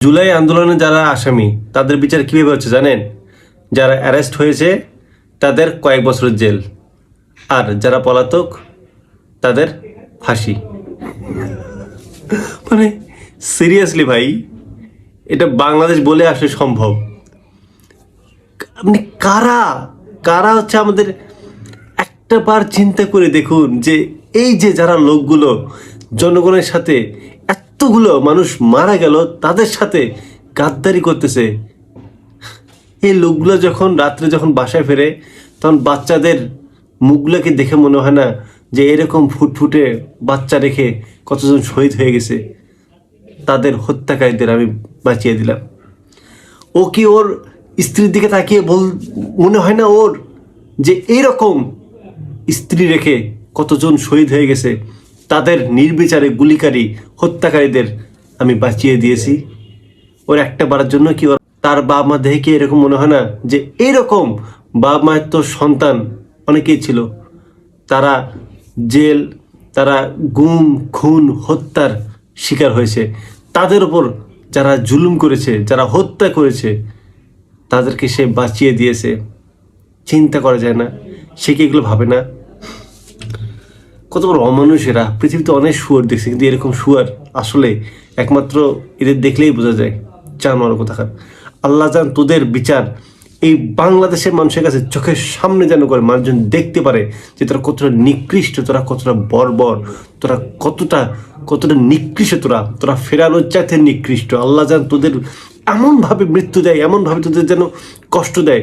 জুলাই আন্দোলনে যারা আসামি তাদের বিচার কিভাবে হচ্ছে জানেন? যারা অ্যারেস্ট হয়েছে তাদের কয়েক বছরের জেল, আর যারা পলাতক তাদের ফাঁসি। মানে সিরিয়াসলি ভাই, এটা বাংলাদেশ বলে আসলে সম্ভব? আপনি কারা কারা হচ্ছে আমাদের, একটা বার চিন্তা করে দেখুন যে এই যে যারা লোকগুলো জনগণের সাথে এতগুলো মানুষ মারা গেল তাদের সাথে গাদ্দারি করতেছে, এই লোকগুলো যখন রাত্রে যখন বাসায় ফেরে তখন বাচ্চাদের মুখগুলোকে দেখে মনে হয় না যে এরকম ফুটফুটে বাচ্চা রেখে কতজন শহীদ হয়ে গেছে, তাদের হত্যাকারীদের আমি বাঁচিয়ে দিলাম। ও কি ওর স্ত্রীর দিকে তাকিয়ে মনে হয় না ওর যে এইরকম স্ত্রী রেখে কতজন শহীদ হয়ে গেছে, তাদের নির্বিচারে গুলিকারী হত্যাকারীদের আমি বাঁচিয়ে দিয়েছি? ওর একটা বারের জন্য কি ওর তার বাবা মা দেখে কি এরকম মনে হয় না যে এইরকম বাবা মায়ের তো সন্তান অনেকেই ছিল, তারা জেল, তারা গুম খুন হত্যার শিকার হয়েছে, তাদের ওপর যারা জুলুম করেছে, যারা হত্যা করেছে, তাদেরকে সে বাঁচিয়ে দিয়েছে। চিন্তা করা যায় না? সে কি এগুলো ভাবে না? কত বড় অমানুষেরা! পৃথিবীতে অনেক শুয়োর দেখছে, কিন্তু এরকম শুয়োর আসলে একমাত্র এদের দেখলেই বোঝা যায় জানোয়ার কোথাকার। আল্লাহ জান তোদের বিচার এই বাংলাদেশের মানুষের কাছে চোখের সামনে যেন করে মানুষজন দেখতে পারে যে তোরা কতটা নিকৃষ্ট, তোরা কতটা বর্বর, তোরা কতটা কতটা নিকৃষ্ট, তোরা ফেরানোর চাইতে নিকৃষ্ট। আল্লাহ জান তোদের এমনভাবে মৃত্যু দেয়, এমনভাবে তোদের যেন কষ্ট দেয়